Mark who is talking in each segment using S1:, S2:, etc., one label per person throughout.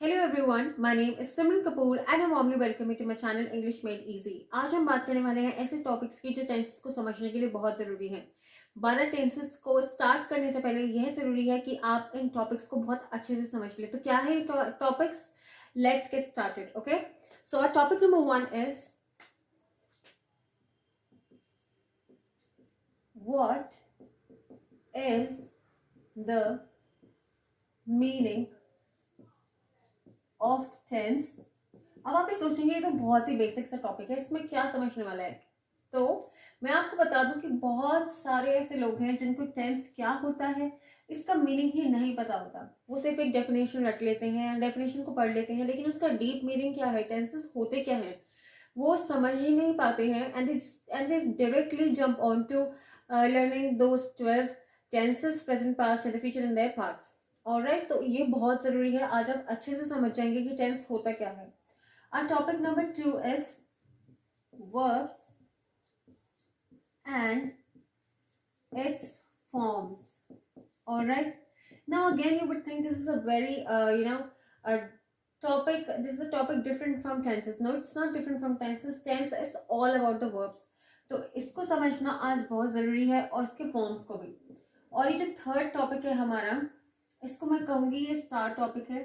S1: Hello everyone, my name is Simran Kapoor and I warmly welcome you to my channel English Made Easy। आज हम बात करने वाले हैं ऐसे टॉपिक्स की जो टेंसेस को समझने के लिए बहुत ज़रूरी हैं। 12 टेंसेस को स्टार्ट करने से पहले यह ज़रूरी है कि आप इन टॉपिक्स को बहुत अच्छे से समझ लें। तो क्या है ये topics? Let's get started. Okay, so our topic number 1 is what is the meaning of tense. अब आप ये सोचेंगे ये तो बहुत ही बेसिक सा टॉपिक है, इसमें क्या समझने वाला है। तो मैं आपको बता दूं कि बहुत सारे ऐसे लोग हैं जिनको टेंस क्या होता है इसका मीनिंग ही नहीं पता होता। वो सिर्फ एक डेफिनेशन रट लेते हैं, डेफिनेशन को पढ़ लेते हैं, लेकिन उसका डीप मीनिंग क्या है, टेंसेस होते क्या हैं, वो समझ ही नहीं पाते हैं। And they directly jump on to learning those 12 tenses, present, past and future in their parts. Alright, तो ये बहुत जरूरी है। आज आप अच्छे से समझ जाएंगे कि टेंस होता क्या है। Our topic number 2 is verbs and its forms. All right. Now again, you would think this is a very a topic. This is a topic different from tenses. No, it's not different from tenses. Tense is all about the verbs. तो इसको समझना आज बहुत जरूरी है और इसके forms को भी। और ये जो थर्ड टॉपिक है हमारा, इसको मैं कहूंगी ये स्टार टॉपिक है।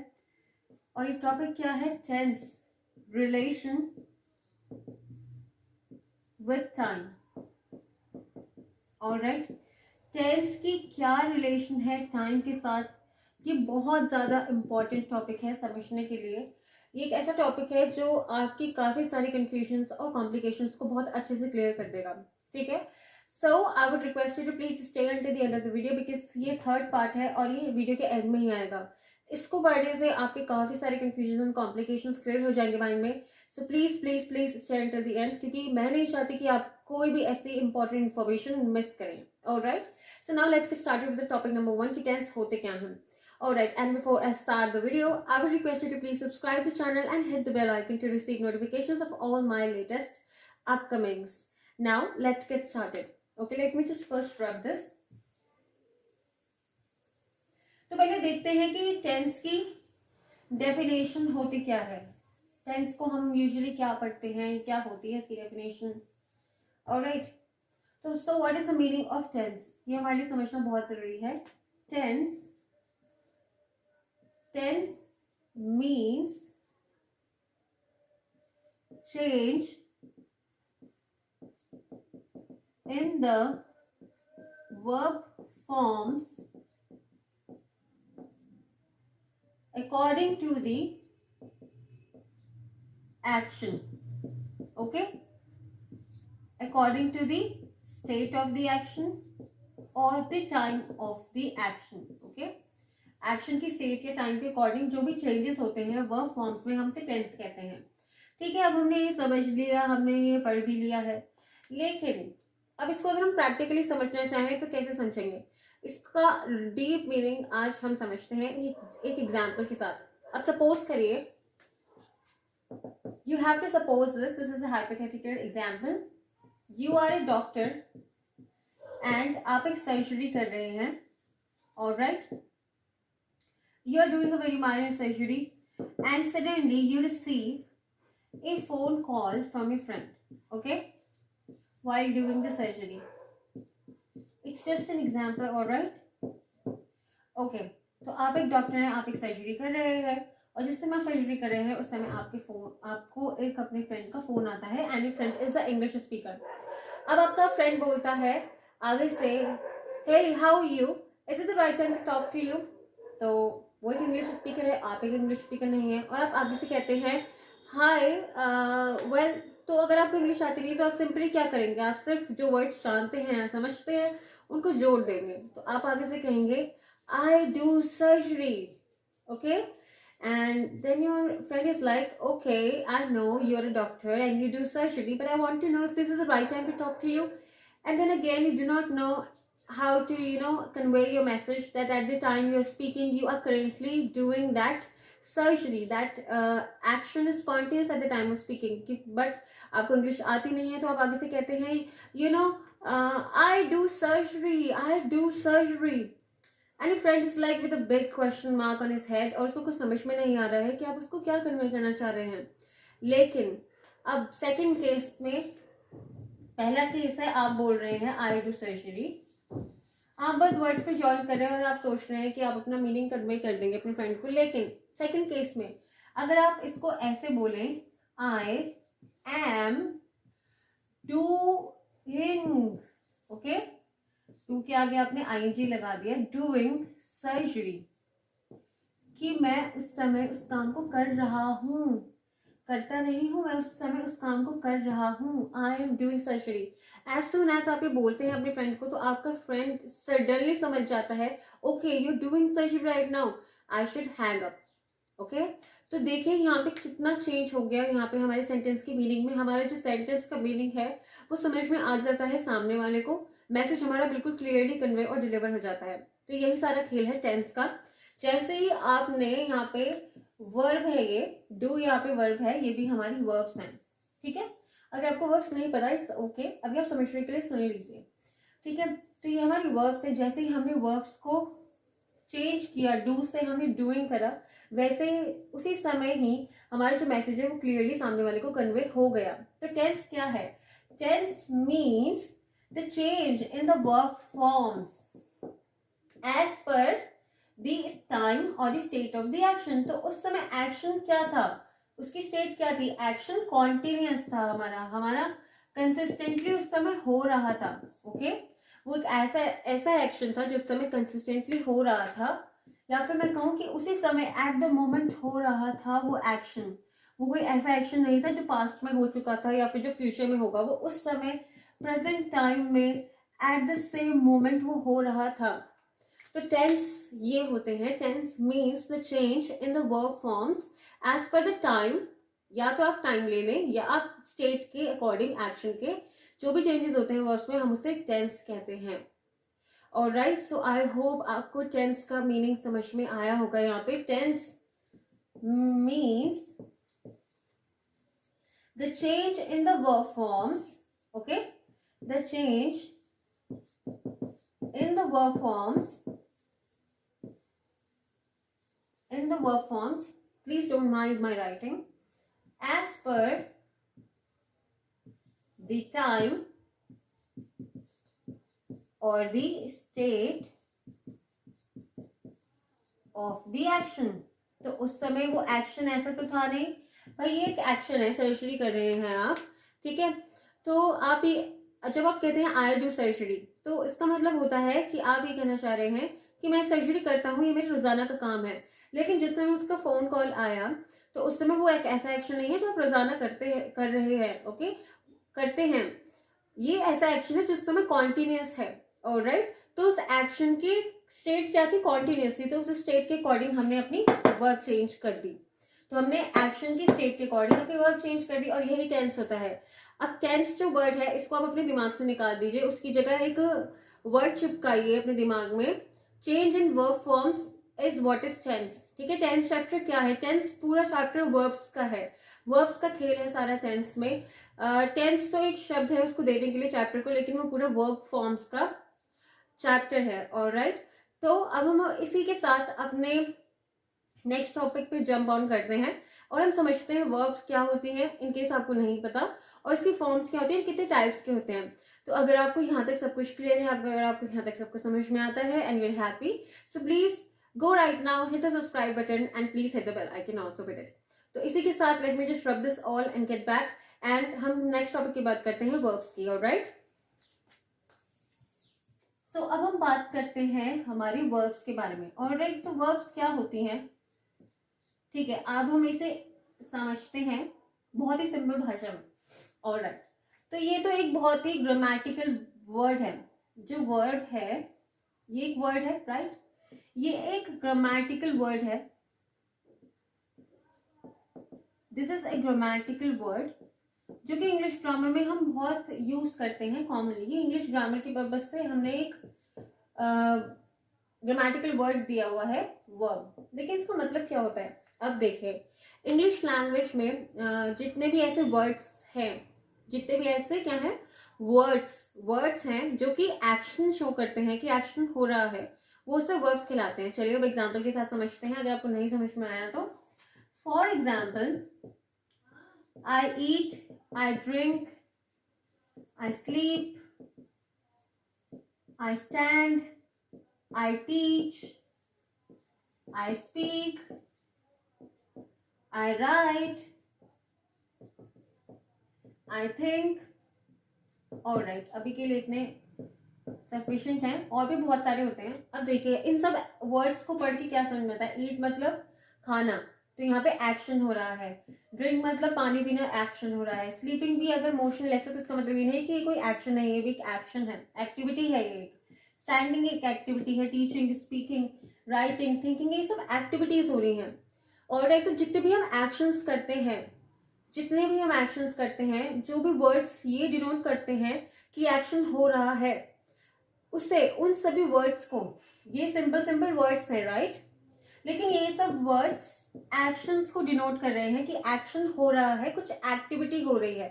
S1: और ये टॉपिक क्या है? Tense, relation with time. Alright, tense की क्या रिलेशन है टाइम के साथ, ये बहुत ज़्यादा इम्पॉर्टेंट टॉपिक है समझने के लिए। ये एक ऐसा टॉपिक है जो आपकी काफ़ी सारी कन्फ्यूजन्स और कॉम्प्लिकेशंस को बहुत अच्छे से क्लियर कर देगा। ठीक है, so I would request you to please stay until the end of the video, because ये थर्ड पार्ट है और ये वीडियो के एंड में ही आएगा। इसको पढ़ने से आपके काफ़ी सारे कन्फ्यूजन और कॉम्प्लिकेशंस क्लियर हो जाएंगे माइंड में। So please please please stay until the and, क्योंकि मैं नहीं चाहती कि आप कोई भी ऐसी इंपॉर्टेंट इन्फॉर्मेशन मिस करें। Alright, so now let's get started with the topic number 1 कि टेंस होते क्या हैं। Alright, and before I start the video, I would request you to please subscribe to the channel and hit the bell icon to receive notifications of all my latest upcomings. Now, let's get started. Okay, let me just first rub this. तो पहले देखते हैं कि tense की definition होती क्या है। Tense को हम यूजुअली क्या पढ़ते हैं, क्या होती है इसकी डेफिनेशन। ऑलराइट, तो so what is the meaning of tense, ये हमारे लिए समझना बहुत जरूरी है। Tense means change in the verb forms according to the action. Okay, according to the state of the action or the time of the action. Okay, action की state या time के अकॉर्डिंग जो भी चेंजेस होते हैं verb forms में, हमसे tense कहते हैं। ठीक है, अब हमने ये समझ लिया, हमने ये पढ़ भी लिया है, लेकिन अब इसको अगर हम प्रैक्टिकली समझना चाहें तो कैसे समझेंगे? इसका डीप मीनिंग आज हम समझते हैं एक एग्जाम्पल के साथ। अब सपोज करिए, you have to suppose this is a hypothetical example. You are a doctor and आप एक सर्जरी कर रहे हैं। Alright, you are doing a very minor surgery and suddenly you receive a phone call from a friend, okay, while doing the surgery. It's just an example, all right? Okay, तो आप एक doctor हैं, आप एक surgery कर रहे हैं और जिस समय आप सर्जरी कर रहे हैं उस समय आपको एक अपने फ्रेंड का फोन आता है and your friend is a English speaker. अब आपका फ्रेंड बोलता है आगे से, hey how you, is it the right time to talk to you. तो वो एक इंग्लिश स्पीकर है, आप एक इंग्लिश स्पीकर नहीं है, और आप आगे से कहते हैं हाय वेल। तो अगर आपको इंग्लिश आती नहीं तो आप सिंपली क्या करेंगे, आप सिर्फ जो वर्ड्स जानते हैं समझते हैं उनको जोड़ देंगे। तो आप आगे से कहेंगे I do surgery. Okay, and then your friend is like okay I know you are a doctor and you do surgery, but I want to know if this is the right time to talk to you. And then again you do not know how to convey your message that at the time you are speaking you are currently doing that surgery, that action is continuous at the time of speaking, but आपको English आती नहीं है तो आप आगे से कहते हैं I do surgery and friend is like with a big question mark on his head, और उसको कुछ समझ में नहीं आ रहा है कि आप उसको क्या कन्वे करना चाह रहे हैं। लेकिन अब सेकंड केस में, पहला केस है आप बोल रहे हैं आई डू सर्जरी, आप बस वर्ड्स पे जॉइन कर रहे हैं और आप सोच रहे हैं कि आप अपना मीनिंग कन्वे कर देंगे अपने फ्रेंड को। लेकिन सेकंड केस में अगर आप इसको ऐसे बोलें, आई एम डूइंग, ओके, टू के आगे आपने आईएनजी लगा दिया, डूइंग सर्जरी, कि मैं उस समय उस काम को कर रहा हूं, करता नहीं हूं, मैं उस समय उस काम को कर रहा हूं, I am doing surgery. As soon as आप ये बोलते हैं अपने फ्रेंड को, तो आपका फ्रेंड सडनली समझ जाता है, okay you doing surgery right now, I should hang up, okay. तो देखिए यहाँ पे कितना चेंज हो गया, यहाँ पे हमारे सेंटेंस की मीनिंग में, हमारा जो सेंटेंस का मीनिंग है वो समझ में आ जाता है सामने वाले को, मैसेज हमारा बिल्कुल क्लियरली कन्वे और डिलीवर हो जाता है। तो यही सारा खेल है टेंस का। जैसे ही आपने यहाँ पे वर्ब है, ये डू यहाँ पे वर्ब है, ये भी हमारी वर्ब्स हैं, ठीक है। अगर आपको वर्ब्स नहीं पता इट्स ओके, अभी आप समझने के लिए सुन लीजिए, ठीक है। तो ये हमारी वर्ब्स है। जैसे ही हमने वर्ब्स को चेंज किया, डू से हमने डूइंग करा, वैसे उसी समय ही हमारा जो मैसेज है वो क्लियरली सामने वाले को कन्वे हो गया। तो टेंस क्या है? Tense means the change in the verb forms as per the time और the state of the action. तो उस समय एक्शन क्या था, उसकी स्टेट क्या थी? एक्शन कॉन्टिन्यूअस था, हमारा कंसिस्टेंटली उस समय हो रहा था, ओके। वो एक ऐसा एक्शन था जो उस समय कंसिस्टेंटली हो रहा था, या फिर मैं कहूँ कि उसी समय एट द मोमेंट हो रहा था वो एक्शन। वो कोई ऐसा एक्शन नहीं था जो पास्ट में हो चुका था या फिर जो फ्यूचर में होगा, वो उस समय प्रेजेंट टाइम में एट द सेम मोमेंट वो हो रहा था। तो टेंस ये होते हैं। Tense means the change in the verb forms as per the time, या तो आप टाइम ले लें या आप स्टेट के अकॉर्डिंग एक्शन के जो भी चेंजेस होते हैं वर्ब्स में, हम उसे टेंस कहते हैं। ऑलराइट, सो आई होप आपको टेंस का मीनिंग समझ में आया होगा। यहाँ पे tense means the change in the verb forms, okay, the change in the verb forms, please don't mind my writing, as per the time or the state of the action। तो उस समय वो एक्शन ऐसा तो था नहीं भाई, ये एक एक्शन है, सर्जरी कर रहे हैं आप, ठीक है। तो आप ये जब आप कहते हैं आई डू सर्जरी, तो इसका मतलब होता है कि आप ये कहना चाह रहे हैं कि मैं सर्जरी करता हूँ, ये मेरे रोजाना का काम है। लेकिन जिस समय उसका फोन कॉल आया, तो उस समय वो एक ऐसा एक्शन नहीं है जो आप रोजाना कर रहे हैं, ओके, करते हैं। ये ऐसा एक्शन है जो उस समय कॉन्टिन्यूअस है, ऑलराइट। तो उस एक्शन की स्टेट क्या थी? कॉन्टिन्यूअस थी। तो उस स्टेट के अकॉर्डिंग हमने अपनी वर्ब चेंज कर दी। तो हमने एक्शन की स्टेट के अकॉर्डिंग अपनी वर्ब चेंज कर दी, और यही टेंस होता है। अब टेंस जो वर्ड है इसको आप अपने दिमाग से निकाल दीजिए, उसकी जगह एक वर्ड चिपकाइए अपने दिमाग में। Change in verb forms is what is tense, ठीक है। टेंस चैप्टर क्या है? टेंस पूरा चैप्टर वर्ब्स का है, वर्ब्स का खेल है सारा टेंस में। टेंस तो एक शब्द है उसको देने के लिए चैप्टर को, लेकिन वो पूरा वर्ब फॉर्म्स का चैप्टर है, ऑलराइट। तो अब हम इसी के साथ अपने नेक्स्ट टॉपिक पे जंप ऑन करते हैं और हम समझते हैं वर्ब्स क्या होती हैं, इनकेस आपको नहीं पता, और इसकी फॉर्म्स क्या होती हैं, कितने टाइप्स के होते हैं। तो अगर आपको यहाँ तक सब कुछ क्लियर है, अगर आपको यहाँ तक सब कुछ समझ में आता है and you are happy, so please go right now, hit the subscribe button and please hit the bell icon also with it. तो इसी के साथ let me just rub this all and get back, and हम next topic की बात करते हैं verbs की, ऑलराइट। तो अब हम बात करते हैं हमारी वर्ब्स के बारे में, ऑलराइट। तो वर्ब्स क्या होती हैं, ठीक है, अब हम इसे समझते हैं बहुत ही सिंपल भाषा में, ऑलराइट। तो ये तो एक बहुत ही ग्रामेटिकल वर्ड है। जो वर्ड है ये एक वर्ड है, राइट, ये एक ग्रामेटिकल वर्ड है। This is a grammatical word जो कि इंग्लिश ग्रामर में हम बहुत यूज करते हैं कॉमनली। ये इंग्लिश ग्रामर के पर्पज से हमने एक ग्रामेटिकल वर्ड दिया हुआ है वर्ब। देखिए इसका मतलब क्या होता है। अब देखिए इंग्लिश लैंग्वेज में जितने भी ऐसे वर्ड्स हैं, जितने भी ऐसे क्या हैं वर्ड्स हैं जो कि एक्शन शो करते हैं कि एक्शन हो रहा है, वो सब वर्ब्स कहलाते हैं। चलिए अब एग्जाम्पल के साथ समझते हैं, अगर आपको नहीं समझ में आया तो। For example, I eat, I drink, I sleep, I stand, I teach, I speak, I write, I think। Alright, अभी के लिए इतने सफिशिएंट हैं, और भी बहुत सारे होते हैं। अब देखिए इन सब वर्ड्स को पढ़ के क्या समझ में आता है। ईट मतलब खाना, तो यहाँ पे एक्शन हो रहा है। ड्रिंक मतलब पानी पीना, एक्शन हो रहा है। स्लीपिंग भी अगर मोशनलेस है तो इसका मतलब ये नहीं कि कोई एक्शन नहीं है, ये भी एक एक्शन है, एक्टिविटी है ये एक। स्टैंडिंग एक एक्टिविटी है, टीचिंग, स्पीकिंग, राइटिंग, थिंकिंग, ये सब एक्टिविटीज हो रही हैं। ऑलराइट, तो जितने भी हम एक्शंस करते हैं, जितने भी हम एक्शंस करते हैं, जो भी वर्ड्स ये डिनोट करते हैं कि एक्शन हो रहा है, उससे उन सभी वर्ड्स को, ये सिंपल सिंपल वर्ड्स हैं राइट, लेकिन ये सब वर्ड्स एक्शंस को डिनोट कर रहे हैं कि एक्शन हो रहा है, कुछ एक्टिविटी हो रही है।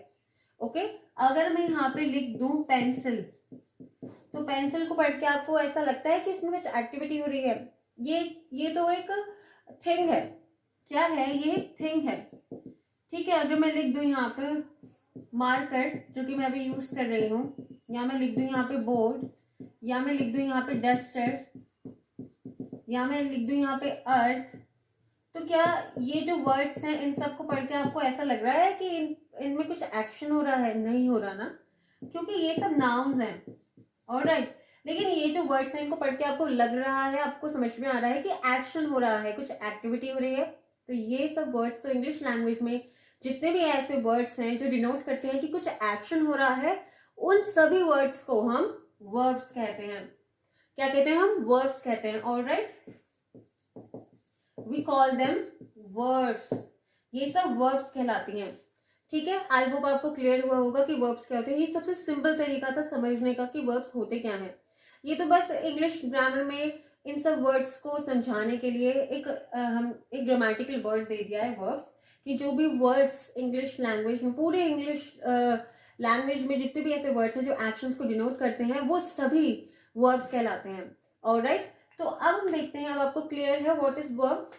S1: ओके, अगर मैं यहाँ पे लिख दूं पेंसिल, तो पेंसिल को पढ़ के आपको ऐसा लगता है कि इसमें कुछ एक्टिविटी हो रही है। ये तो एक थिंग है। क्या है ये? थिंग है। ठीक है, अगर मैं लिख दूं यहाँ पे मार्कर, जो कि मैं अभी यूज कर रही हूँ, या मैं लिख दूं यहाँ पे बोर्ड, या मैं लिख दूं यहाँ पे डस्टर, या मैं लिख दूं यहाँ पे अर्थ, तो क्या ये जो वर्ड्स हैं इन सबको पढ़ के आपको ऐसा लग रहा है कि इनमें कुछ एक्शन हो रहा है? नहीं हो रहा ना, क्योंकि ये सब नाउन्स हैं। ऑलराइट, लेकिन ये जो वर्ड्स हैं इनको पढ़ के आपको लग रहा है, आपको समझ में आ रहा है कि एक्शन हो रहा है, कुछ एक्टिविटी हो रही है। तो ये सब वर्ड्स, तो इंग्लिश लैंग्वेज में जितने भी ऐसे वर्ड्स हैं जो डिनोट करते हैं कि कुछ एक्शन हो रहा है, उन सभी वर्ड्स को हम वर्ब्स कहते हैं। क्या कहते हैं? हम वर्ब्स कहते हैं। Alright, we call them verbs. ये सब वर्ब्स कहलाती हैं। ठीक है, आई होप आपको क्लियर हुआ होगा कि वर्ब्स क्या होते हैं। ये सबसे सिंपल तरीका था समझने का कि वर्ब्स होते क्या हैं। ये तो बस इंग्लिश ग्रामर में इन सब वर्ड्स को समझाने के लिए हम एक ग्रामेटिकल वर्ड दे दिया है वर्ब्स, कि जो भी वर्ड्स इंग्लिश लैंग्वेज में, पूरे इंग्लिश लैंग्वेज में जितने भी ऐसे वर्ड्स हैं जो एक्शंस को डिनोट करते हैं, वो सभी वर्ब्स कहलाते हैं। ऑलराइट, तो अब हम देखते हैं, अब आपको क्लियर है what is verb.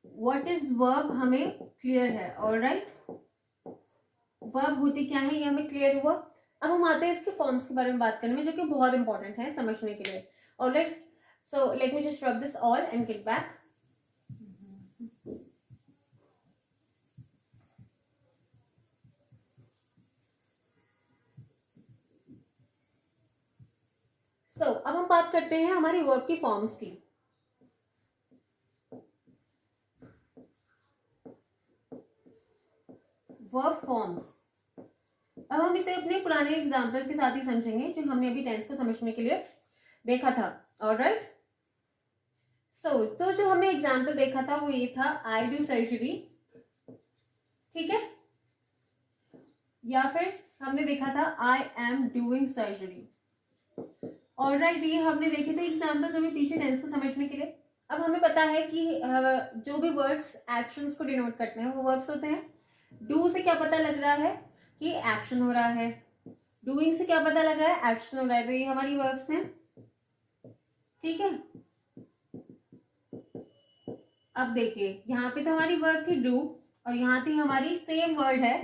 S1: What is verb हमें क्लियर है। ऑलराइट, वर्ब होती क्या है ये हमें क्लियर हुआ। अब हम आते हैं इसके फॉर्म्स के बारे में बात करने में, जो कि बहुत इंपॉर्टेंट है समझने के लिए। Alright, so let me just rub this all and get back. So अब हम बात करते हैं हमारी वर्ब की फॉर्म्स की। वर्ब फॉर्म्स, अब हम इसे अपने पुराने एग्जाम्पल के साथ ही समझेंगे जो हमने अभी टेंस को समझने के लिए देखा था। ऑलराइट, सो तो जो हमने एग्जाम्पल देखा था वो ये था, आई डू सर्जरी। ठीक है, या फिर हमने देखा था आई एम डूइंग सर्जरी। ऑलराइट, ये हमने देखे थे एग्जाम्पल अभी पीछे टेंस को समझने के लिए। अब हमें पता है कि जो भी वर्ड्स एक्शंस को डिनोट करते हैं वो वर्ब्स होते हैं। डू से क्या पता लग रहा है कि एक्शन हो रहा है, डूइंग से क्या पता लग रहा है? एक्शन हो रहा है, तो ये हमारी वर्ब्स हैं। ठीक है, अब देखिए यहाँ पे तो हमारी वर्ब थी डू, और यहाँ थी हमारी सेम वर्ड है,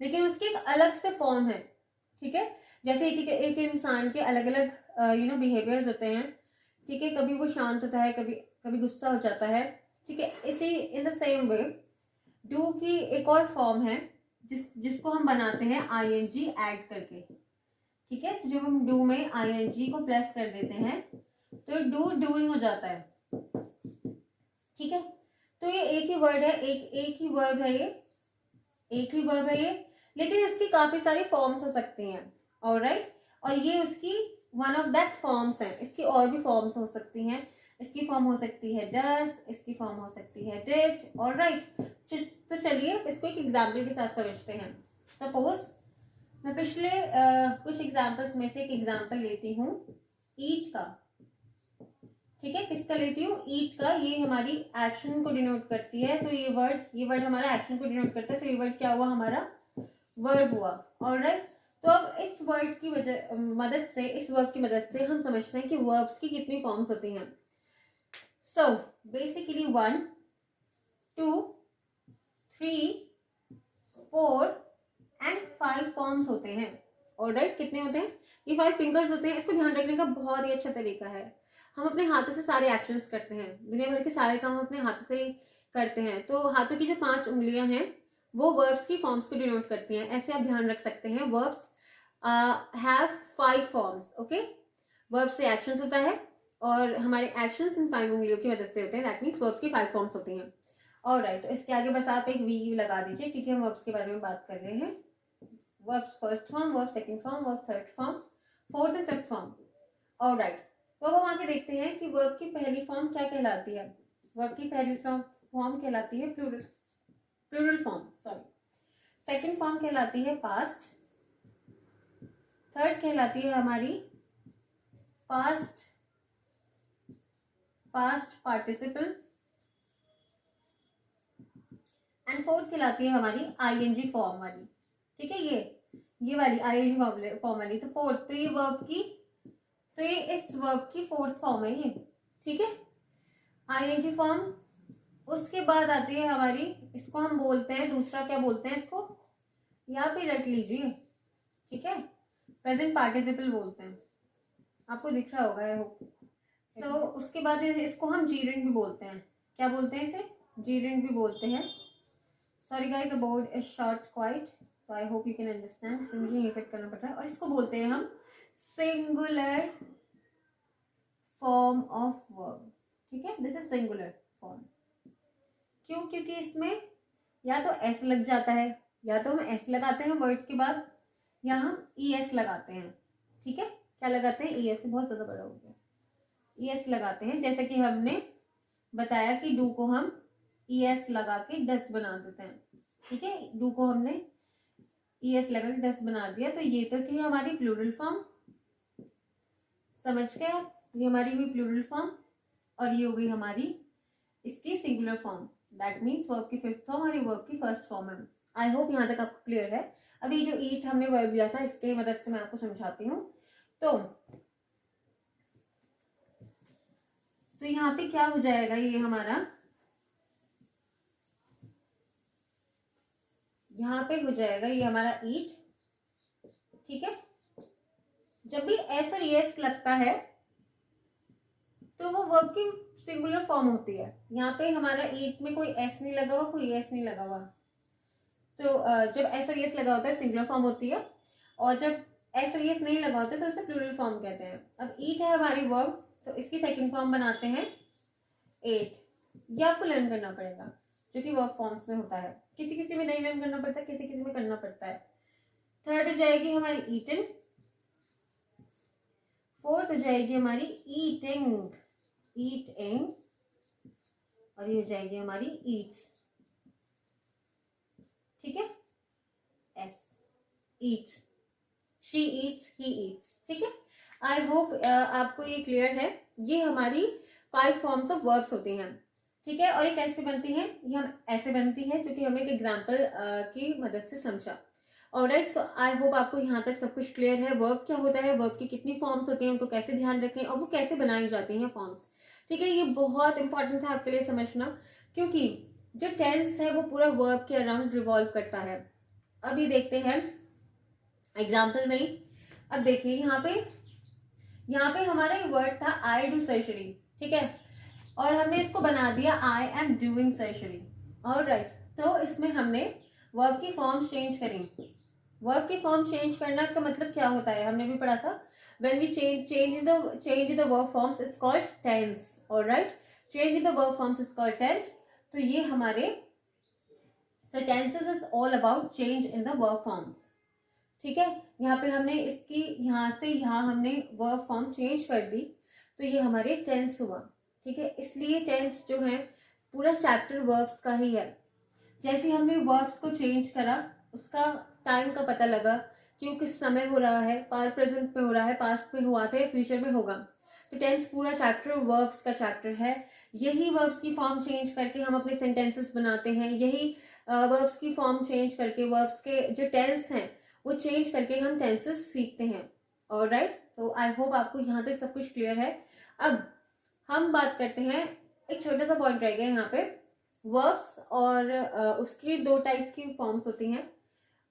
S1: लेकिन उसकी एक अलग से फॉर्म है। ठीक है, जैसे एक इंसान के अलग अलग बिहेवियर्स होते हैं। ठीक है, कभी वो शांत होता है, कभी गुस्सा हो जाता है। ठीक है, इसी in the same way do की एक और फॉर्म है जिसको हम बनाते हैं आईएनजी ऐड करके। ठीक है, तो जब हम डू में आईएनजी को प्लस कर देते हैं तो डू डूइंग हो जाता है। ठीक है, तो ये एक ही वर्ड है, एक ही वर्ब है ये, एक ही वर्ब है ये, लेकिन इसकी काफी सारी फॉर्म्स हो सकती हैं। ऑलराइट, और ये उसकी वन ऑफ दैट फॉर्म्स है। इसकी और भी फॉर्म्स हो सकती हैं। इसकी फॉर्म हो सकती है डस, इसकी फॉर्म हो सकती है डिड। ऑलराइट, तो चलिए इसको एक एग्जाम्पल के साथ समझते हैं। सपोज मैं पिछले कुछ एग्जाम्पल्स में से एक एग्जाम्पल लेती हूँ ईट का। ठीक है, किसका लेती हूँ? ईट का। ये हमारी एक्शन को डिनोट करती है, तो ये वर्ड हमारा एक्शन को डिनोट करता है, तो ये वर्ड क्या हुआ? हमारा वर्ब हुआ। ऑलराइट, तो अब इस वर्ड की मदद से, इस वर्ब की मदद से हम समझते हैं कि वर्ब्स की कितनी फॉर्म्स होती हैं. सो बेसिकली 1, 2, 3, 4 एंड 5 फॉर्म्स होते हैं. ऑलराइट, कितने होते हैं? ये 5 फिंगर्स होते हैं. इसको ध्यान रखने का बहुत ही अच्छा तरीका है. हम अपने हाथों से सारे एक्शंस करते हैं, दुनिया भर के सारे काम अपने हाथों से करते हैं. तो हाथों की जो 5 उंगलियां हैं वो वर्ब्स की फॉर्म्स को डिनोट करती हैं. ऐसे आप ध्यान रख सकते हैं. Verbs have 5 forms. Okay, verb से एक्शंस होता है और हमारे एक्शंस इन 5 उंगलियों की मदद से होते हैं. दैट मीन्स वर्ब्स की 5 फॉर्म्स होती हैं. ऑलराइट, तो इसके आगे बस आप एक वी लगा दीजिए क्योंकि हम वर्ब्स के बारे में बात कर रहे हैं. Verbs first form, verb second form, verb third form, fourth and fifth form. Alright, तो अब हम आगे देखते हैं कि वर्ब की पहली फॉर्म क्या कहलाती है. वर्ब की पहली फॉर्म कहलाती है plural form. Sorry, second form कहलाती है पास्ट. थर्ड कहलाती है हमारी पास्ट पार्टिसिपल. एंड फोर्थ कहलाती है हमारी आईएनजी फॉर्म वाली. ठीक है, ये वाली आईएनजी फॉर्म वाली. तो फोर्थ, तो ये वर्ब की, तो ये इस वर्ब की फोर्थ फॉर्म है ये. ठीक है, आईएनजी फॉर्म. उसके बाद आती है हमारी, इसको हम बोलते हैं, दूसरा क्या बोलते हैं इसको, यहाँ पे रख लीजिए. ठीक है, प्रेजेंट पार्टिसिपल बोलते हैं. आपको दिख रहा होगा आई होप. सो उसके बाद इसको हम जीरिंग भी बोलते हैं. क्या बोलते हैं इसे? जीरिंग भी बोलते हैं. Sorry guys, the board is short quite, तो I hope you can understand. इसलिए मुझे ये फिट करना पड़ रहा है. और इसको बोलते हैं हम सिंगुलर फॉर्म ऑफ वर्ब. ठीक है, दिस इज सिंगुलर फॉर्म. क्यों? क्योंकि इसमें या तो एस लग जाता है, या तो हम एस लगाते हैं वर्ड के बाद, या हम ई एस लगाते हैं. ठीक है, क्या लगाते हैं? E S. बहुत ज्यादा बड़ा हो गया. ई एस लगाते हैं. जैसे कि हमने बताया कि डू को हम ई एस लगा के डस्ट बना देते हैं. ठीक है, डू को हमने ई एस लगा के डस्ट बना दिया. तो ये तो थी हमारी प्लूरल फॉर्म. समझ गए आप? ये हमारी हुई प्लूरल फॉर्म और ये हो गई हमारी इसकी singular form. That means verb की फिफ्थ फॉर्म और ये वर्ब की फर्स्ट फॉर्म है. आई होप यहाँ तक आपको क्लियर है. अभी जो ईट हमने वर्ब लिया था इसके मदद से मैं आपको समझाती हूँ. तो यहाँ पे क्या हो जाएगा, ये हमारा यहाँ पे हो जाएगा ये हमारा ईट. ठीक है, जब भी एस और एस लगता है तो वो वर्ब की सिंगुलर फॉर्म होती है. यहाँ पे हमारा ईट में कोई एस नहीं लगा हुआ, कोई एस नहीं लगा हुआ. तो जब एस और एस लगा होता है सिंगुलर फॉर्म होती है, और जब एस और एस नहीं लगा होता है तो उसे प्लूरल फॉर्म कहते हैं. अब ईट है हमारी वर्ब, तो इसकी सेकंड फॉर्म बनाते हैं एट. ये आपको लर्न करना पड़ेगा जो कि वर्ब फॉर्म्स में होता है. किसी किसी में नहीं लर्न करना पड़ता, किसी किसी में करना पड़ता है. थर्ड हो जाएगी हमारी ईटन. फोर्थ हो जाएगी हमारी ईटिंग, ईटिंग. और ये हो जाएगी हमारी ईट्स. ठीक है, S, Yeats. She Yeats, he eats. ठीक है, आई होप आपको ये क्लियर है. ये हमारी 5 फॉर्म्स ऑफ वर्ब्स होती हैं. ठीक है, और ये कैसे बनती हैं? ये हम ऐसे बनती है जो कि हमने एक एग्जाम्पल की मदद से समझा. ऑलराइट, सो आई होप आपको यहाँ तक सब कुछ क्लियर है. वर्ब क्या होता है, वर्ब की कितनी फॉर्म्स होती हैं, उनको कैसे ध्यान रखें और वो कैसे बनाई जाती हैं फॉर्म्स. ठीक है, ये बहुत इंपॉर्टेंट है आपके लिए समझना, क्योंकि जो टेंस है वो पूरा वर्ब के अराउंड रिवॉल्व करता है. अभी देखते हैं एग्जाम्पल में ही. अब देखिए यहाँ पे हमारा वर्ड था आई डू सर्जरी. ठीक है, और हमने इसको बना दिया आई एम डूइंग सर्जरी. ऑलराइट, तो इसमें हमने वर्ब की फॉर्म चेंज करी. वर्ब की फॉर्म चेंज करना का मतलब क्या होता है, हमने भी पढ़ा था. When we change the verb forms is called tense. Alright, change the verb forms is called tense. तो ये हमारे tenses is all about change in the verb forms. ठीक है, यहाँ पे हमने इसकी यहाँ से यहाँ हमने वर्ब फॉर्म चेंज कर दी, तो ये हमारे टेंस हुआ. ठीक है, इसलिए टेंस जो है पूरा चैप्टर वर्ब्स का ही है. जैसे हमने वर्ब्स को चेंज करा, उसका टाइम का पता लगा कि वो किस समय हो रहा है, प्रेजेंट में हो रहा है, पास्ट में हुआ था या फ्यूचर में होगा. तो टेंस पूरा चैप्टर वर्ब्स का चैप्टर है. यही वर्ब्स की फॉर्म चेंज करके हम अपने सेंटेंसेस बनाते हैं. यही वर्ब्स की फॉर्म चेंज करके वर्ब्स के जो टेंस हैं वो चेंज करके हम टेंसेस सीखते हैं। ऑलराइट, तो आई होप आपको यहाँ तक सब कुछ क्लियर है। अब हम बात करते हैं, एक छोटा सा पॉइंट रह गया यहाँ पे, वर्ब्स और उसकी दो टाइप्स की फॉर्म्स होती हैं,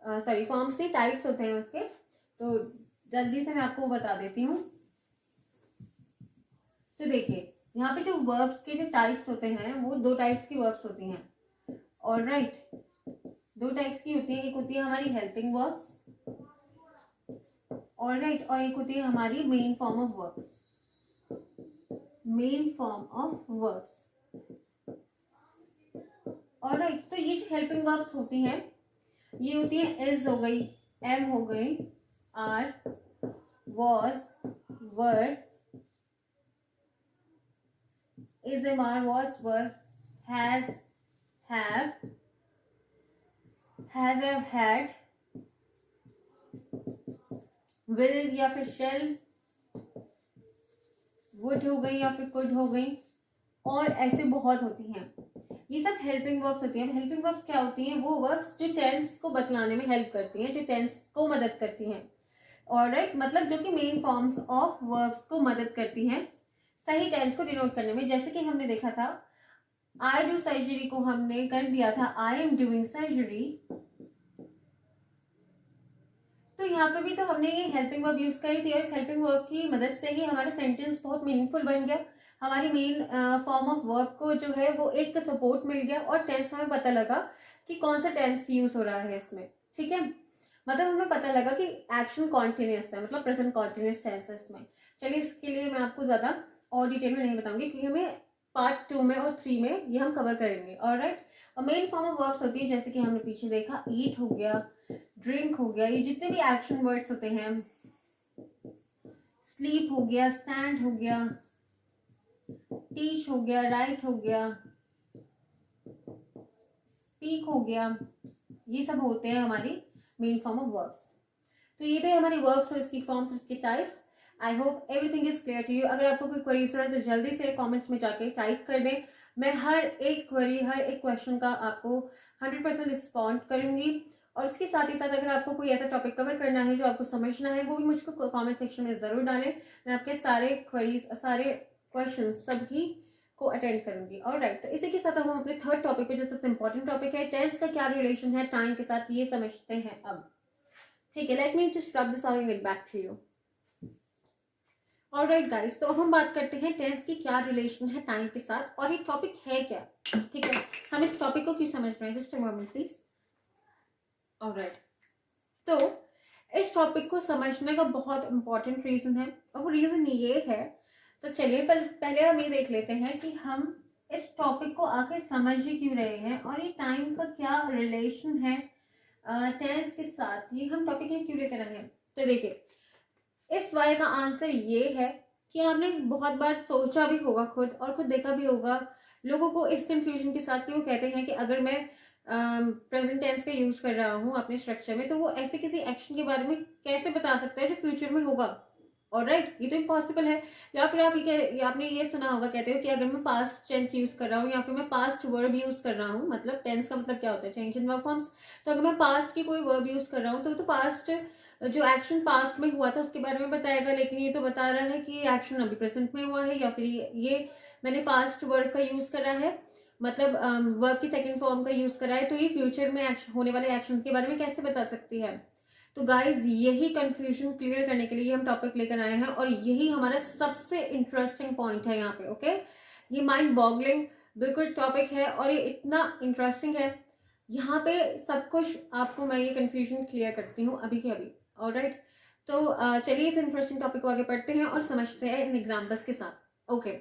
S1: सॉरी फॉर्म्स से टाइप्स होते हैं उसके, तो जल्दी से मैं आपको बता देती हूँ। तो देखिए यहाँ पे जो वर्ब्स के जो टाइप्स होते हैं वो दो टाइप्स की वर्ब्स होती हैं। ऑलराइट, दो टाइप्स की होती है, एक होती है हमारी हेल्पिंग वर्ब्स, ऑलराइट, और एक होती है हमारी main form of verbs, main form of verbs. Alright, तो ये जो हेल्पिंग वर्ब्स होती हैं ये होती है इज हो गई, एम हो गई, are, was, were, is, am, are, was, were, has, have, had, will या फिर shall, would हो गई या फिर could हो गई, और ऐसे बहुत होती हैं। ये सब हेल्पिंग वर्ब्स होती हैं। हेल्पिंग वर्ब्स क्या होती हैं? वो वर्ब्स जो टेंस को बतलाने में हेल्प करती हैं, जो टेंस को मदद करती हैं। ऑलराइट, मतलब जो कि मेन फॉर्म्स ऑफ वर्ब्स को मदद करती हैं सही टेंस को डिनोट करने में। जैसे कि हमने देखा था आई डू सर्जरी को हमने कर दिया था आई एम डूइंग सर्जरी, तो यहाँ पे भी तो हमने ये हेल्पिंग वर्ब यूज करी थी, और इस हेल्पिंग वर्ब की मदद से ही हमारा सेंटेंस बहुत मीनिंगफुल बन गया। हमारी मेन फॉर्म ऑफ वर्ब को जो है वो एक सपोर्ट मिल गया, और टेंस हमें पता लगा कि कौन सा टेंस यूज हो रहा है इसमें। ठीक है, मतलब हमें पता लगा कि एक्शन कॉन्टिन्यूअस है, मतलब प्रेजेंट कॉन्टिन्यूअस टेंस है इसमें। चलिए, इसके लिए मैं आपको ज्यादा और डिटेल में नहीं बताऊंगी, क्योंकि हमें पार्ट 2 में और 3 में ये हम कवर करेंगे। ऑलराइट, और मेन फॉर्म ऑफ वर्ब्स होती है जैसे कि हमने पीछे देखा, ईट हो गया, ड्रिंक हो गया, ये जितने भी एक्शन वर्ड्स होते हैं, स्लीप हो गया, स्टैंड हो गया, टीच हो गया, राइट हो गया, स्पीक हो गया, ये सब होते हैं हमारी मेन फॉर्म ऑफ वर्ब्स। तो ये थे हमारी वर्ब्स और इसकी फॉर्म्स और इसके types. I hope everything is clear to you. अगर आपको कोई क्वेरीज है तो जल्दी से कमेंट्स में जाके टाइप कर दें। मैं हर एक क्वेरी, हर एक क्वेश्चन का आपको 100% रिस्पॉन्ड करूंगी। और इसके साथ ही साथ अगर आपको कोई ऐसा टॉपिक कवर करना है जो आपको समझना है, वो भी मुझको कमेंट सेक्शन में जरूर डालें। मैं आपके सारे क्वेरीज, सारे क्वेश्चन सभी को अटेंड करूंगी। ऑलराइट, तो इसी के साथ हम अपने थर्ड टॉपिक पे, जो सबसे इंपॉर्टेंट टॉपिक है, टेंस का क्या रिलेशन है टाइम के साथ, ये समझते हैं अब। ठीक है, let me just rub this all and get back to you. Alright guys, तो अब हम बात करते हैं टेंस की क्या रिलेशन है टाइम के साथ, और ये टॉपिक है क्या। ठीक है, हम इस टॉपिक को क्यों समझ रहे हैं, just a moment please. Alright, तो इस टॉपिक को समझने का बहुत इंपॉर्टेंट रीजन है, और वो रीजन ये है, तो चलिए पहले हम ये देख लेते हैं कि हम इस टॉपिक को आखिर समझ ही क्यों रहे हैं, और ये टाइम का क्या रिलेशन है टेंस के साथ, ये हम टॉपिक है क्यों लेकर आए हैं। तो देखिए, इस वाले का आंसर ये है कि आपने बहुत बार सोचा भी होगा खुद, और खुद देखा भी होगा लोगों को इस कंफ्यूजन के साथ कि वो कहते हैं कि अगर मैं प्रेजेंट टेंस का यूज कर रहा हूँ अपने स्ट्रक्चर में, तो वो ऐसे किसी एक्शन के बारे में कैसे बता सकता है जो फ्यूचर में होगा। ऑलराइट, ये तो इम्पॉसिबल है। या फिर आपने ये सुना होगा, कहते हो कि अगर मैं पास्ट टेंस यूज कर रहा हूँ या फिर मैं पास्ट वर्ब यूज कर रहा हूँ, मतलब टेंस का मतलब क्या होता है, चेंज इन वर्ब फॉर्म्स। तो अगर मैं पास्ट की कोई वर्ब यूज कर रहा हूँ तो पास्ट जो एक्शन पास्ट में हुआ था उसके बारे में बताएगा, लेकिन ये तो बता रहा है कि एक्शन अभी प्रेजेंट में हुआ है, या फिर ये मैंने पास्ट वर्ब का यूज करा है, मतलब वर्ब की सेकंड फॉर्म का यूज करा है, तो ये फ्यूचर में होने वाले एक्शन के बारे में कैसे बता सकती है। तो गाइज, यही कंफ्यूजन क्लियर करने के लिए हम टॉपिक लेकर आए हैं, और यही हमारा सबसे इंटरेस्टिंग पॉइंट है यहाँ पे। ओके, ये माइंड बॉगलिंग बिल्कुल टॉपिक है, और ये इतना इंटरेस्टिंग है, यहाँ पे सब कुछ आपको मैं ये कंफ्यूजन क्लियर करती हूँ अभी के अभी। ऑलराइट, तो चलिए इस इंटरेस्टिंग टॉपिक को आगे पढ़ते हैं और समझते हैं इन एग्जाम्पल्स के साथ। ओके,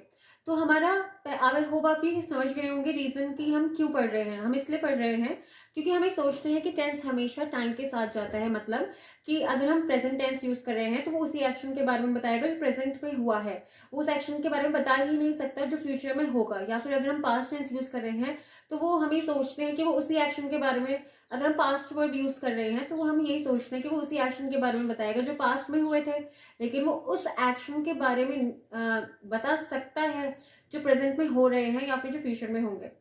S1: तो हमारा आई होप आप ये समझ गए होंगे रीजन कि हम क्यों पढ़ रहे हैं। हम इसलिए पढ़ रहे हैं क्योंकि हमें सोचते हैं कि टेंस हमेशा टाइम के साथ जाता है, मतलब कि अगर हम प्रेजेंट टेंस यूज कर रहे हैं तो वो उसी एक्शन के बारे में बताएगा जो प्रेजेंट में हुआ है, उस एक्शन के बारे में बता ही नहीं सकता जो फ्यूचर में होगा। या फिर अगर हम पास्ट टेंस यूज कर रहे हैं तो वो हम ये सोचते हैं कि वो उसी एक्शन के बारे में, अगर हम पास्ट वर्ब यूज कर रहे हैं तो हम यही सोचते हैं कि वो उसी एक्शन के बारे में बताएगा जो पास्ट में हुए थे, लेकिन वो उस एक्शन के बारे में बता सकता है जो प्रेजेंट में हो रहे हैं या फिर जो फ्यूचर में होंगे।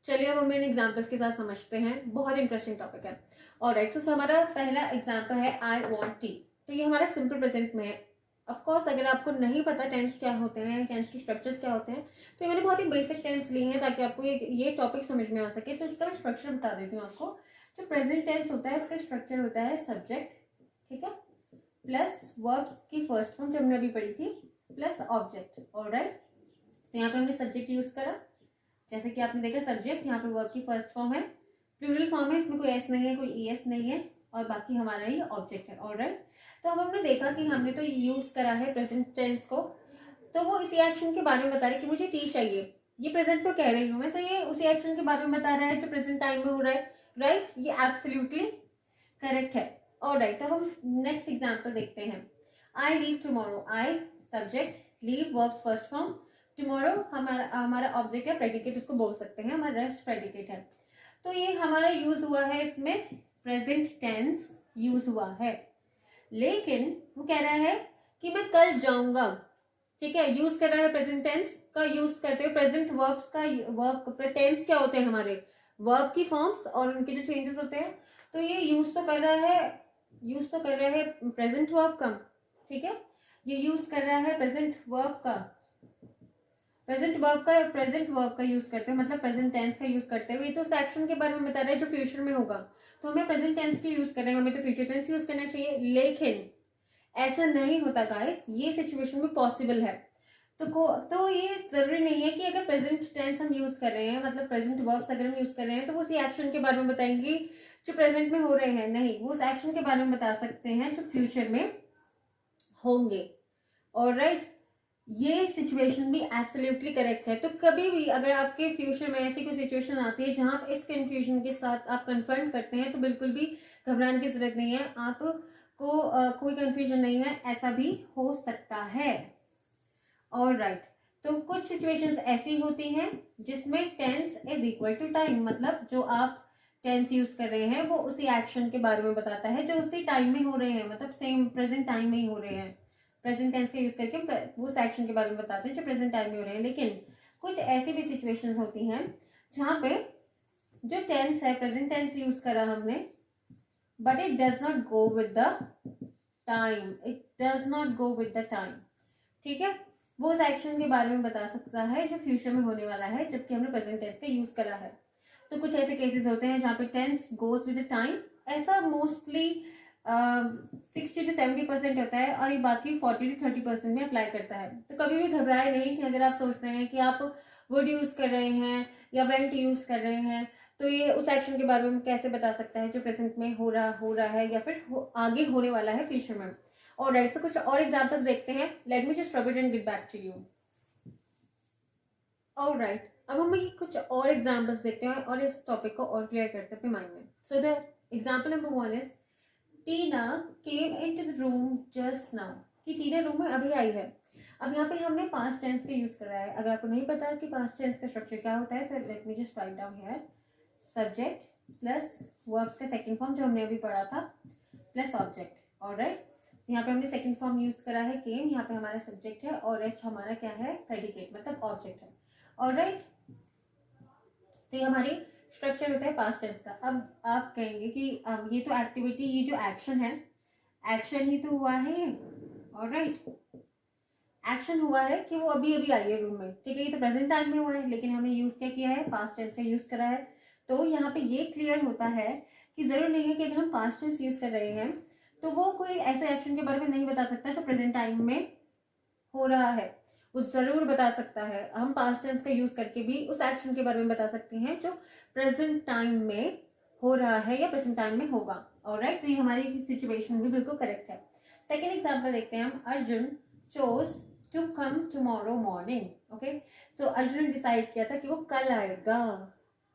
S1: चलिए अब हम इन एग्जाम्पल्स के साथ समझते हैं, बहुत इंटरेस्टिंग टॉपिक है। ऑलराइट, तो हमारा पहला एग्जाम्पल है आई वॉन्ट टी। तो ये हमारा सिंपल प्रेजेंट में है। ऑफकोर्स अगर आपको नहीं पता टेंस क्या होते हैं, टेंस के स्ट्रक्चर्स क्या होते हैं, तो मैंने बहुत ही बेसिक टेंस लिए हैं ताकि आपको ये टॉपिक समझ में आ सके। तो इसका मैं स्ट्रक्चर बता देती हूँ आपको। जो प्रेजेंट टेंस होता है उसका स्ट्रक्चर होता है सब्जेक्ट, ठीक है, प्लस वर्ब्स की फर्स्ट फॉर्म जो हमने अभी पढ़ी थी, प्लस ऑब्जेक्ट। ऑलराइट, तो यहाँ पे हमने सब्जेक्ट यूज करा, जैसे कि आपने देखा सब्जेक्ट, यहाँ पे वर्ब की फर्स्ट फॉर्म है, प्लूरल फॉर्म है, इसमें कोई एस नहीं है, कोई ई एस नहीं है, और बाकी हमारा ये ऑब्जेक्ट है। ऑलराइट, तो अब हमने देखा कि हमने तो यूज करा है प्रेजेंट टेंस को, तो वो इसी एक्शन के बारे में बता रहे कि मुझे टी चाहिए, ये प्रेजेंट को कह रही हूँ मैं, तो ये उसी एक्शन के बारे में बता रहा है जो प्रेजेंट टाइम में हो रहा है। राइट, ये एब्सोल्युटली करेक्ट है। ऑलराइट, अब हम नेक्स्ट एग्जाम्पल देखते हैं। I leave tomorrow, I subject, leave verbs first form, tomorrow हमारा ऑब्जेक्ट है, प्रेडिकेट उसको बोल सकते हैं, हमारा रेस्ट प्रेडिकेट है। तो ये हमारा यूज हुआ है, इसमें प्रेजेंट टेंस यूज हुआ है, लेकिन वो कह रहा है कि मैं कल जाऊंगा, ठीक है, यूज कर रहा है प्रेजेंट टेंस का यूज करते हुए। प्रेजेंट वर्ब्स का वर्ब टेंस क्या होते हैं हमारे, वर्ब की फॉर्म्स और उनके जो चेंजेस होते हैं। तो ये यूज तो कर रहा है प्रेजेंट वर्ब का, ठीक है, ये यूज कर रहा है प्रेजेंट वर्ब का यूज करते हैं, मतलब प्रेजेंट टेंस का यूज करते हुए। तो उस एक्शन के बारे में बता रहा है जो फ्यूचर में होगा, तो हमें प्रेजेंट टेंस की यूज कर रहे हैं, हमें तो फ्यूचर टेंस यूज करना चाहिए, लेकिन ऐसा नहीं होता गाइस, ये सिचुएशन में पॉसिबल है। तो ये जरूरी नहीं है कि अगर प्रेजेंट टेंस हम यूज कर रहे हैं, मतलब प्रेजेंट वर्ब्स अगर हम यूज कर रहे हैं, तो वो उसी एक्शन के बारे में बताएंगे जो प्रेजेंट में हो रहे हैं। नहीं, वो उस एक्शन के बारे में बता सकते हैं जो फ्यूचर में होंगे। ऑलराइट, ये सिचुएशन भी एब्सोल्युटली करेक्ट है। तो कभी भी अगर आपके फ्यूचर में ऐसी कोई सिचुएशन आती है जहां आप इस कंफ्यूजन के साथ आप कन्फ्रंट करते हैं, तो बिल्कुल भी घबराने की जरूरत नहीं है, आपको कोई कंफ्यूजन नहीं है, ऐसा भी हो सकता है। ऑलराइट, तो कुछ सिचुएशंस ऐसी होती हैं जिसमें tense is equal to time, मतलब जो आप टेंस यूज कर रहे हैं वो उसी एक्शन के बारे में बताता है जो उसी टाइम में हो रहे हैं, मतलब सेम प्रेजेंट टाइम में ही हो रहे हैं। प्रेजेंट टेंस का यूज करके वो उस एक्शन के बारे में बताते हैं जो प्रेजेंट टाइम में हो रहे हैं। लेकिन कुछ ऐसी भी सिचुएशंस होती हैं जहां पे जो टेंस है, प्रेजेंट टेंस यूज करा हमने, but it does not go with the time, ठीक है, वो उस एक्शन के बारे में बता सकता है जो फ्यूचर में होने वाला है, जबकि हमने प्रेजेंट टेंस का यूज करा है। तो कुछ ऐसे केसेस होते हैं जहाँ पे tense goes with the time, ऐसा मोस्टली 60 to 70% होता है, और ये बाकी 40 to 30% में अप्लाई करता है। तो कभी भी घबराए नहीं कि अगर आप सोच रहे हैं कि आप वुड यूज कर रहे हैं या वेंट यूज कर रहे हैं, तो ये उस एक्शन के बारे में कैसे बता सकता है जो प्रेजेंट में हो रहा है या फिर आगे होने वाला है फ्यूचर में। ऑलराइट, सो कुछ और एग्जांपल्स देखते हैं। Let me just rub it and get back to you. Alright, अब हम ये कुछ और एग्जांपल्स देखते हैं और इस टॉपिक को और क्लियर करते हैं अपने माइंड में। So the example number 1 is Tina came into the room just now, कि टीना रूम में अभी आई है। अब यहाँ पे हमने पास्ट टेंस का यूज करा है। अगर आपको नहीं पता कि पास्ट टेंस का स्ट्रक्चर क्या होता है, तो late me just write down here, subject plus verbs का सेकंड फॉर्म जो हमने अभी पढ़ा था, प्लस ऑब्जेक्ट। ऑलराइट, यहाँ पे हमने सेकंड फॉर्म यूज करा है केम, यहाँ पे हमारा सब्जेक्ट है और रेस्ट हमारा क्या है, प्रेडिकेट, मतलब ऑब्जेक्ट है। ऑलराइट, तो ये हमारी स्ट्रक्चर होता है पास्ट टेंस का। अब आप कहेंगे कि ये तो एक्टिविटी, ये जो एक्शन है, एक्शन ही तो हुआ है। ऑलराइट, एक्शन हुआ है कि वो अभी अभी आई है रूम में, ठीक है, ये तो प्रेजेंट टाइम में हुआ है, लेकिन हमने यूज क्या किया है, पास्ट टेंस का यूज करा है। तो यहाँ पे ये क्लियर होता है कि जरूर नहीं है कि अगर हम पास्ट टेंस यूज कर रहे हैं तो वो कोई ऐसे एक्शन के बारे में नहीं बता सकता जो प्रेजेंट टाइम में हो रहा है, वो जरूर बता सकता है। हम पास्ट टेंस का यूज करके भी उस एक्शन के बारे में बता सकते हैं जो प्रेजेंट टाइम में हो रहा है या प्रेजेंट टाइम में होगा। ऑलराइट, तो ये हमारी सिचुएशन भी बिल्कुल करेक्ट है। सेकेंड एग्जाम्पल देखते हैं हम। Arjun chose to come tomorrow morning. Okay, so Arjun ने डिसाइड किया था कि वो कल आएगा।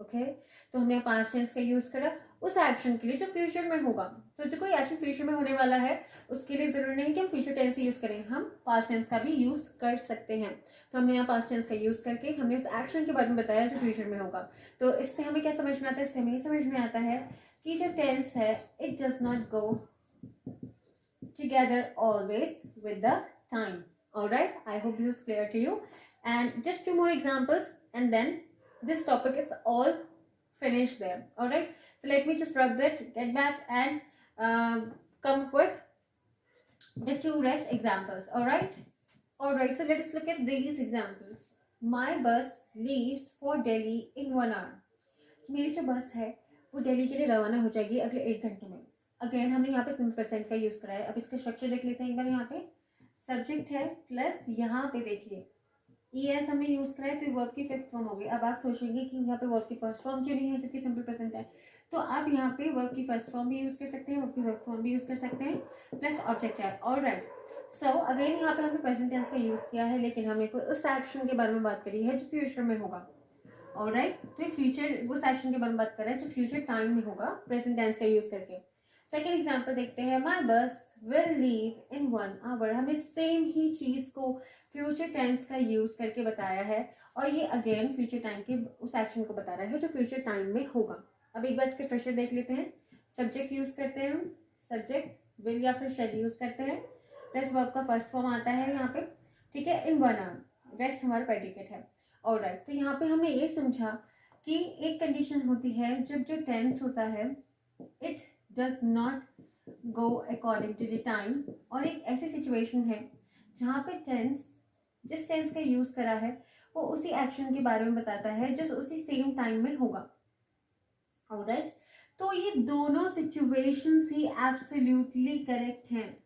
S1: ओके, तो हमने पास्ट टेंस का यूज करा उस एक्शन के लिए जो फ्यूचर में होगा। तो जो कोई एक्शन फ्यूचर में होने वाला है उसके लिए जरूरी नहीं कि हम फ्यूचर टेंस यूज करें, हम पास्ट टेंस का भी यूज कर सकते हैं। तो हमने यहाँ पास्ट टेंस का यूज करके हमने उस एक्शन के बारे में बताया जो फ्यूचर में होगा। तो इससे हमें क्या समझ में आता है, इससे हमें समझ में आता है कि जो टेंस है it does not go together always with the time. Alright, I hope this is clear to you, and just 2 more examples and then this topic is all finished there. All right, so let me just rub it, get back, and come up with the 2 rest examples. All right, so let us look at these examples. My bus leaves for Delhi in 1 hour. मेरी जो बस है वो दिल्ली के लिए रवाना हो जाएगी अगले 1 घंटे में. अगेन हमने यहाँ पे सिंपल प्रेजेंट का यूज करा है. अब इसका स्ट्रक्चर देख लेते हैं एक बार. यहाँ पे सब्जेक्ट है प्लस यहाँ पे देखिए ES हमने यूज करा है तो वर्ब की 5th फॉर्म हो गई. अब आप सोचेंगे कि यहाँ पे वर्ब की 1st फॉर्म क्यों नहीं है जबकि सिंपल प्रेजेंट है. तो आप यहाँ पे वर्ब की 1st फॉर्म भी यूज कर सकते हैं, वर्ब की 5th फॉर्म भी यूज कर सकते हैं, प्लस ऑब्जेक्ट है. ऑलराइट, सो अगेन यहाँ पे हमने प्रेजेंट टेंस का यूज किया है, लेकिन हमने कोई उस एक्शन के बारे में बात करी है जो फ्यूचर में होगा. ऑलराइट, तो फ्यूचर उस एक्शन के बारे में बात कर रहे हैं जो फ्यूचर टाइम में होगा प्रेजेंट टेंस का यूज करके. सेकेंड एग्जाम्पल देखते हैं. माई बस विल लीव इन 1 hour. हमने सेम ही चीज को फ्यूचर टेंस का यूज करके बताया है और ये अगेन फ्यूचर टाइम के उस एक्शन को बता रहा है जो फ्यूचर टाइम में होगा. अब एक बार इसके स्ट्रक्चर देख लेते हैं. सब्जेक्ट यूज करते हैं हम, सब्जेक्ट विल या फिर शेल यूज करते हैं, प्लस वर्ब का 1st फॉर्म आता है यहाँ पे. ठीक है, इन 1 hour. रेस्ट हमारा प्रेडिकेट है. ऑलराइट, तो यहाँ पे हमने ये समझा कि एक कंडीशन होती है जब जो टेंस होता है it does not go according to the time, और एक ऐसी सिचुएशन है जहाँ पे टेंस जिस टेंस का यूज करा है वो उसी एक्शन के बारे में बताता है जो उसी सेम टाइम में होगा. ऑलराइट, तो ये दोनों सिचुएशंस ही एब्सोल्युटली करेक्ट हैं.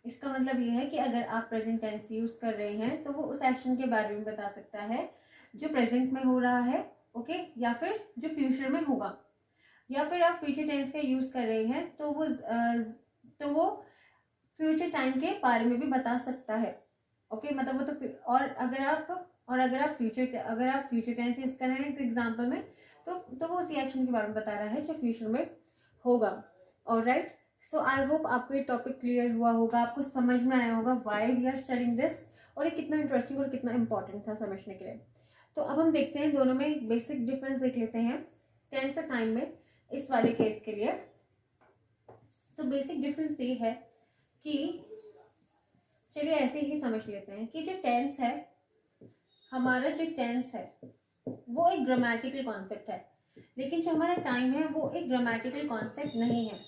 S1: इसका मतलब ये है कि अगर आप प्रेजेंट टेंस यूज कर रहे हैं तो वो उस एक्शन के बारे में बता सकता है जो प्रेजेंट में हो रहा है, ओके, या फिर जो फ्यूचर में होगा. या फिर आप फ्यूचर टेंस का यूज कर रहे हैं तो वो फ्यूचर टाइम के बारे में भी बता सकता है. ओके, मतलब वो तो और अगर आप फ्यूचर टेंस यूज कर रहे हैं तो एग्जाम्पल में तो वो उसी एक्शन के बारे में बता रहा है जो फ्यूचर में होगा. ऑलराइट, सो आई होप आपको ये टॉपिक क्लियर हुआ होगा, आपको समझ में आया होगा why we are studying this, और ये कितना इंटरेस्टिंग और कितना इंपॉर्टेंट था समझने के लिए. तो अब हम देखते हैं दोनों में बेसिक डिफरेंस देख लेते हैं टेंस और टाइम में इस वाले केस के लिए. तो बेसिक डिफरेंस ये है कि चलिए ऐसे ही समझ लेते हैं कि जो टेंस है, हमारा जो टेंस है वो एक ग्रामेटिकल कॉन्सेप्ट है, लेकिन जो हमारा टाइम है वो एक ग्रामेटिकल कॉन्सेप्ट नहीं है.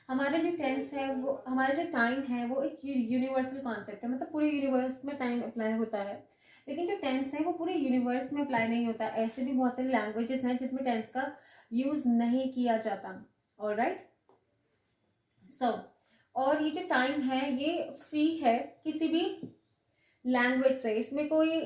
S1: हमारा जो टेंस है वो हमारा जो टाइम है वो एक यूनिवर्सल कॉन्सेप्ट है, मतलब पूरे यूनिवर्स में टाइम अप्लाई होता है. लेकिन जो टेंस है वो पूरे यूनिवर्स में अप्लाई नहीं होता. ऐसे भी बहुत सारी लैंग्वेजेस हैं जिसमें टेंस का यूज नहीं किया जाता. ऑलराइट, सो और ये जो टाइम है ये फ्री है किसी भी लैंग्वेज से, इसमें कोई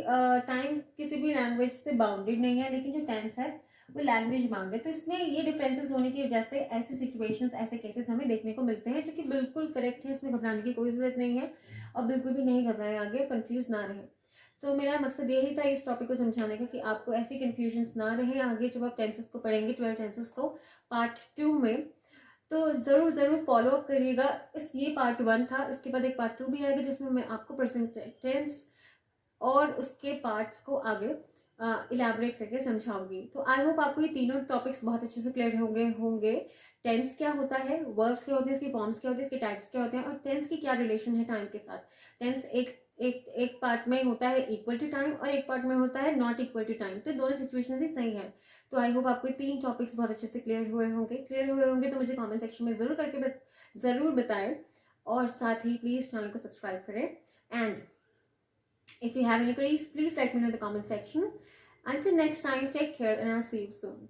S1: टाइम किसी भी लैंग्वेज से बाउंडेड नहीं है, लेकिन जो टेंस है वो लैंग्वेज बाउंडेड. तो इसमें ये डिफरेंसेस होने की वजह से ऐसे सिचुएशंस, ऐसे केसेस हमें देखने को मिलते हैं जो कि बिल्कुल करेक्ट है. इसमें घबराने की कोई जरूरत नहीं है और बिल्कुल भी नहीं घबराए आगे, कंफ्यूज ना रहे. तो मेरा मकसद यही था इस टॉपिक को समझाने का कि आपको ऐसी कन्फ्यूजन्स ना रहे आगे जब आप टेंसेस को पढ़ेंगे, 12 टेंसेस को पार्ट 2 में. तो ज़रूर फॉलो अप करिएगा. ये पार्ट 1 था, इसके बाद एक पार्ट 2 भी आएगा जिसमें मैं आपको प्रेजेंट टेंस और उसके पार्ट्स को आगे इलेबोरेट करके समझाऊंगी. तो आई होप आपको ये तीनों टॉपिक्स बहुत अच्छे से क्लियर होंगे. टेंस क्या होता है, वर्ब्स क्या होते हैं, इसकी फॉर्म्स क्या होते हैं, इसके टाइप्स क्या होते हैं, और टेंस की क्या रिलेशन है टाइम के साथ. टेंस एक पार्ट में होता है इक्वल टू टाइम और एक पार्ट में होता है नॉट इक्वल टू टाइम. तो दोनों सिचुएशन ही सही है. तो आई होप आपको 3 टॉपिक्स बहुत अच्छे से क्लियर हुए होंगे. तो मुझे कमेंट सेक्शन में ज़रूर बताएं, और साथ ही प्लीज़ चैनल को सब्सक्राइब करें. And if you have any queries, please let me know in the comment section. Until next time, take care and I'll see you soon.